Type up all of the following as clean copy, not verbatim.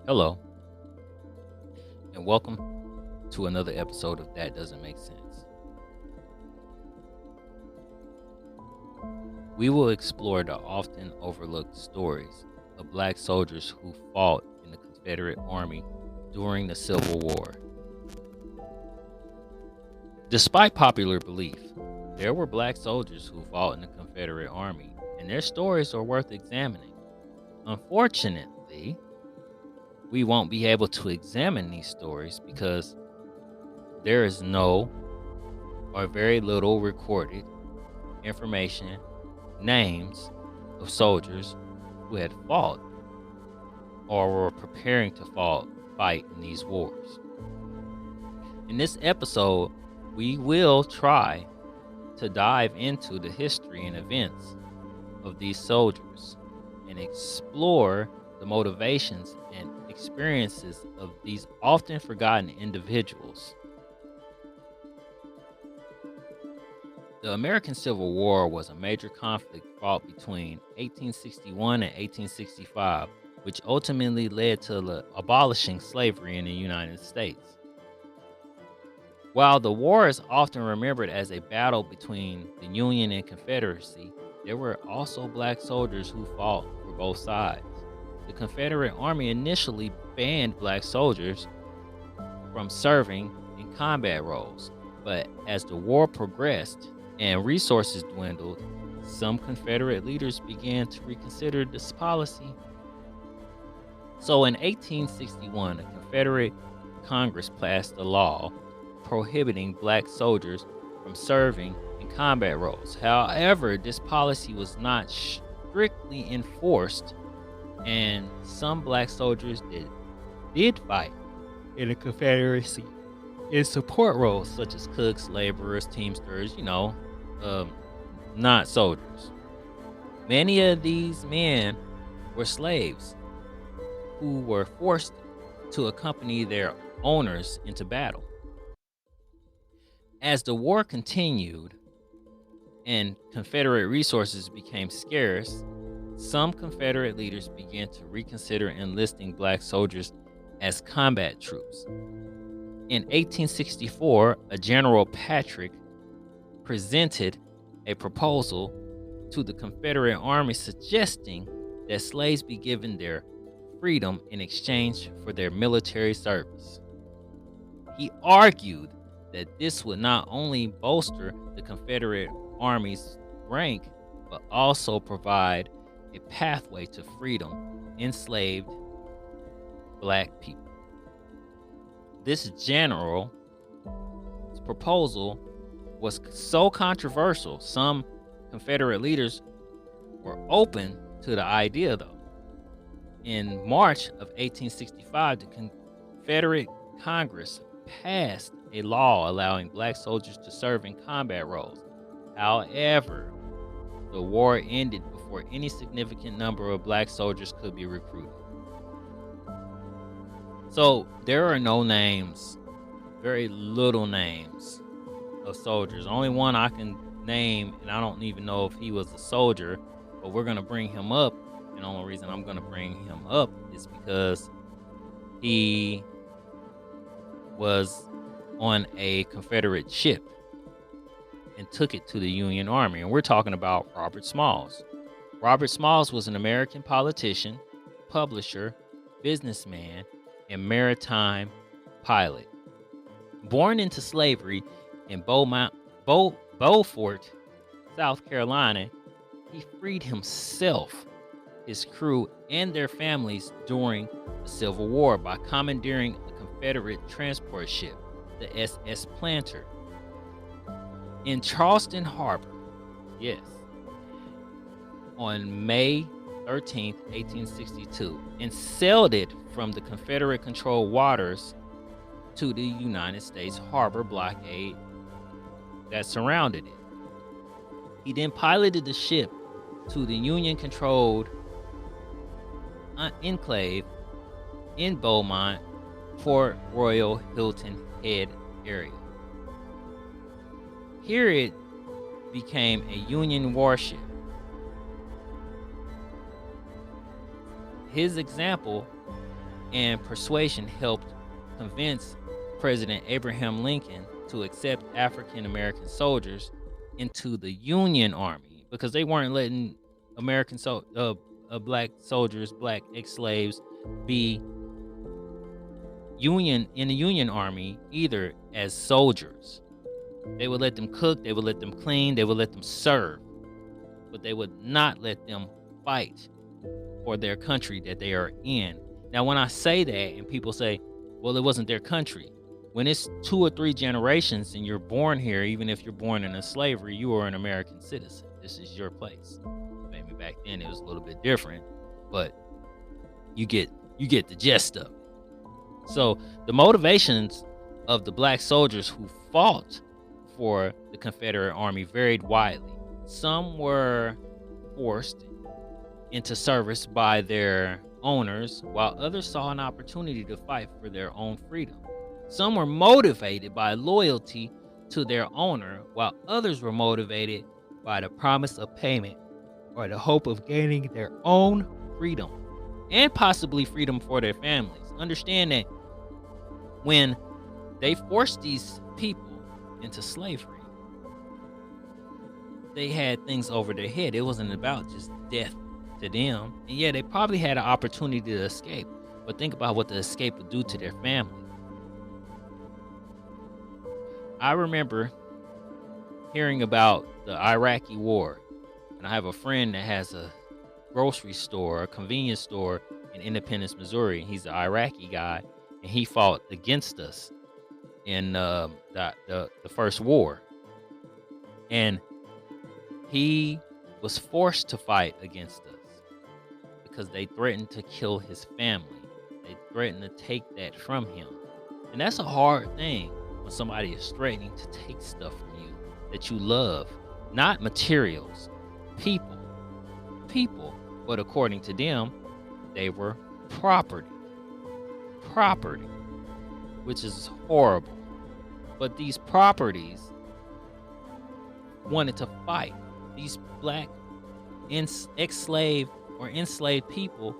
Hello, and welcome to another episode of That Doesn't Make Sense. We will explore the often overlooked stories of black soldiers who fought in the Confederate Army during the Civil War. Despite popular belief, there were black soldiers who fought in the Confederate Army, and their stories are worth examining. Unfortunately, we won't be able to examine these stories because there is no or very little recorded information, names of soldiers who had fought or were preparing to fight in these wars. In this episode, we will try to dive into the history and events of these soldiers and explore the motivations and experiences of these often forgotten individuals. The American Civil War was a major conflict fought between 1861 and 1865, which ultimately led to abolishing slavery in the United States. While the war is often remembered as a battle between the Union and Confederacy, there were also black soldiers who fought for both sides. The Confederate Army initially banned black soldiers from serving in combat roles, but as the war progressed and resources dwindled, some Confederate leaders began to reconsider this policy. So in 1861, the Confederate Congress passed a law prohibiting black soldiers from serving in combat roles. However, this policy was not strictly enforced, and some black soldiers did fight in the Confederacy in support roles such as cooks, laborers, teamsters, not soldiers. Many of these men were slaves who were forced to accompany their owners into battle. As the war continued and Confederate resources became scarce, some Confederate leaders began to reconsider enlisting black soldiers as combat troops. In 1864, a General Patrick presented a proposal to the Confederate Army suggesting that slaves be given their freedom in exchange for their military service. He argued that this would not only bolster the Confederate Army's rank, but also provide a pathway to freedom enslaved black people. This general's proposal was so controversial, some Confederate leaders were open to the idea, though. In March of 1865, the Confederate Congress passed a law allowing black soldiers to serve in combat roles. However, the war ended before any significant number of black soldiers could be recruited. So there are no names, very little names of soldiers. Only one I can name, and I don't even know if he was a soldier, but we're going to bring him up. And the only reason I'm going to bring him up is because he was on a Confederate ship and took it to the Union Army. And we're talking about Robert Smalls. Robert Smalls was an American politician, publisher, businessman, and maritime pilot. Born into slavery in Beaufort, South Carolina, he freed himself, his crew, and their families during the Civil War by commandeering a Confederate transport ship, the SS Planter, in Charleston Harbor, yes, on May 13, 1862, and sailed it from the Confederate-controlled waters to the United States harbor blockade that surrounded it. He then piloted the ship to the Union-controlled enclave in Beaumont, Port Royal Hilton Head area. Here it became a Union warship. His example and persuasion helped convince President Abraham Lincoln to accept African American soldiers into the Union Army because they weren't letting black soldiers, black ex-slaves, be in the Union Army either as soldiers. They would let them cook, they would let them clean, they would let them serve, but they would not let them fight for their country that they are in. Now, when I say that and people say, well, it wasn't their country, when it's 2 or 3 generations and you're born here, even if you're born in a slavery, you are an American citizen. This is your place. Maybe back then it was a little bit different, but you get the gist of it. So the motivations of the black soldiers who fought for the Confederate Army varied widely. Some were forced into service by their owners, while others saw an opportunity to fight for their own freedom. Some were motivated by loyalty to their owner, while others were motivated by the promise of payment or the hope of gaining their own freedom and possibly freedom for their families. Understand that when they forced these people into slavery, they had things over their head. It wasn't about just death to them. And yeah, they probably had an opportunity to escape, but think about what the escape would do to their family. I remember hearing about the Iraqi war, and I have a friend that has a grocery store, a convenience store in Independence, Missouri. He's an Iraqi guy, and he fought against us in the first war. And he was forced to fight against us because they threatened to kill his family. They threatened to take that from him. And that's a hard thing when somebody is threatening to take stuff from you that you love. Not materials, people. But according to them, they were property, which is horrible. But these properties wanted to fight. These black ex-slave or enslaved people,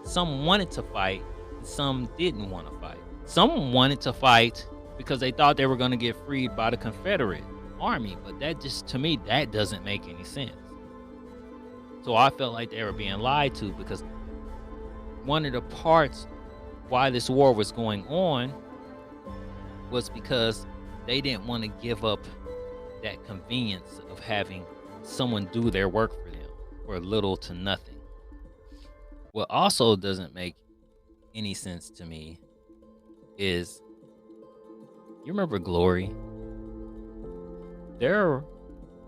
some wanted to fight, and some didn't want to fight. Some wanted to fight because they thought they were going to get freed by the Confederate Army, but that just, to me, that doesn't make any sense. So I felt like they were being lied to, because one of the parts why this war was going on was because they didn't want to give up that convenience of having someone do their work for them for little to nothing. What also doesn't make any sense to me is, you remember Glory? There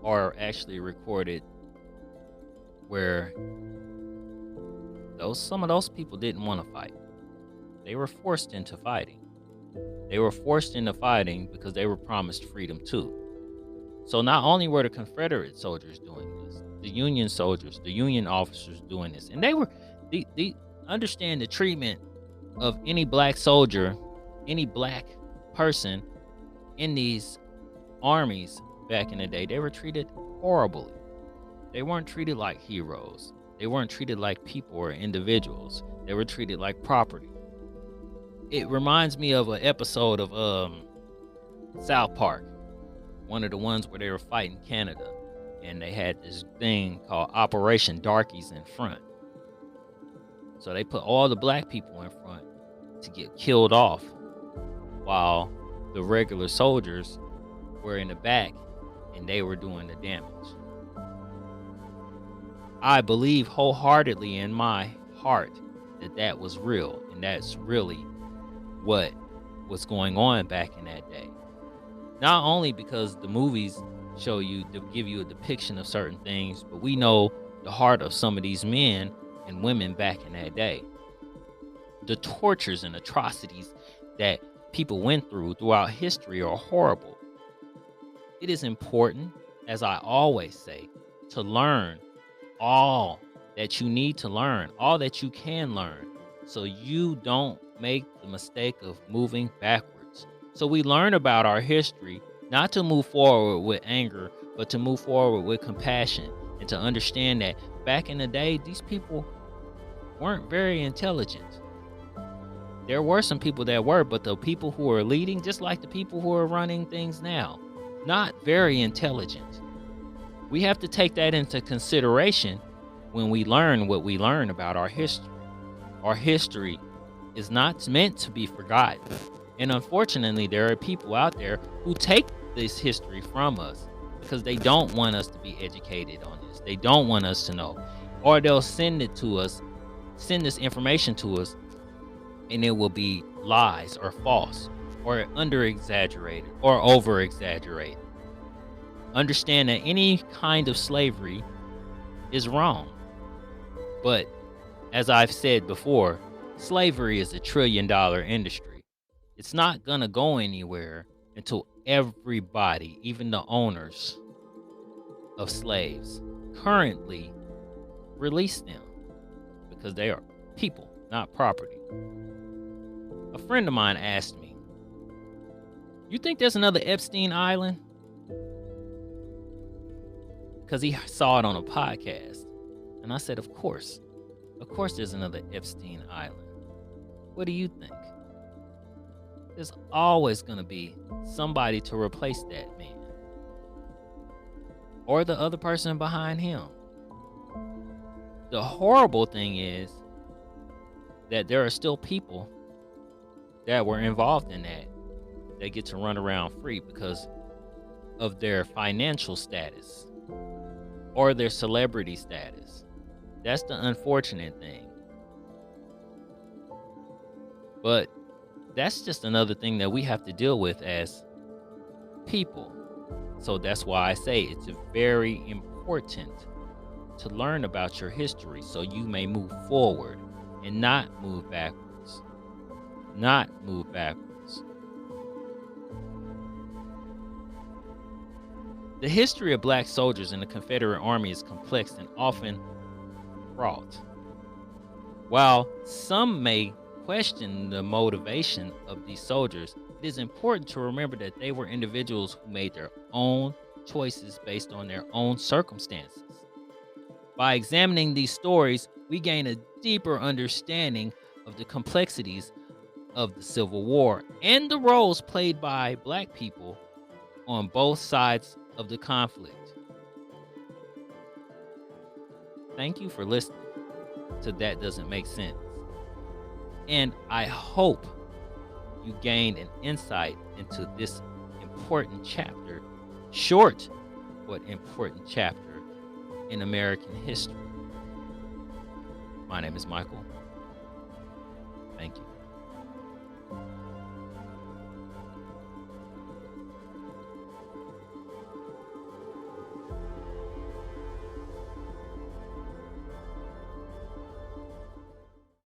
are actually recorded where some of those people didn't want to fight. They were forced into fighting. They were forced into fighting because they were promised freedom too. So not only were the Confederate soldiers doing this, the Union soldiers, the Union officers doing this, and they were understand the treatment of any black soldier, any black person in these armies back in the day. They were treated horribly. They weren't treated like heroes. They weren't treated like people or individuals. They were treated like property. It reminds me of an episode of South Park, one of the ones where they were fighting Canada, and they had this thing called Operation Darkies in front. So they put all the black people in front to get killed off, while the regular soldiers were in the back and they were doing the damage. I believe wholeheartedly in my heart that that was real, and that's really what was going on back in that day. Not only because the movies show you, to give you a depiction of certain things, but we know the heart of some of these men and women back in that day. The tortures and atrocities that people went through throughout history are horrible. It is important, as I always say, to learn all that you need to learn, all that you can learn, so you don't make the mistake of moving backwards. So we learn about our history, not to move forward with anger, but to move forward with compassion, and to understand that back in the day, these people weren't very intelligent. There were some people that were, but the people who are leading, just like the people who are running things now, not very intelligent. We have to take that into consideration when we learn what we learn about our history. Our history is not meant to be forgotten. And unfortunately, there are people out there who take this history from us because they don't want us to be educated on this. They don't want us to know. Or they'll send it to us, send this information to us, and it will be lies or false or under exaggerated or over exaggerated. Understand that any kind of slavery is wrong. But as I've said before, slavery is $1 trillion industry. It's not going to go anywhere until everybody, even the owners of slaves, currently release them, because they are people, not property. A friend of mine asked me, "You think there's another Epstein Island?" Because he saw it on a podcast. And I said, of course there's another Epstein Island. What do you think? There's always going to be somebody to replace that man, or the other person behind him. The horrible thing is that there are still people that were involved in that get to run around free because of their financial status or their celebrity status. That's the unfortunate thing. But that's just another thing that we have to deal with as people. So that's why I say it's very important to learn about your history so you may move forward and not move backwards. Not move backwards. The history of black soldiers in the Confederate Army is complex and often fraught. While some may question the motivation of these soldiers, it is important to remember that they were individuals who made their own choices based on their own circumstances. By examining these stories, we gain a deeper understanding of the complexities of the Civil War and the roles played by black people on both sides of the conflict. Thank you for listening to That Doesn't Make Sense. And I hope you gained an insight into this important chapter, short but important chapter in American history. My name is Michael. Thank you.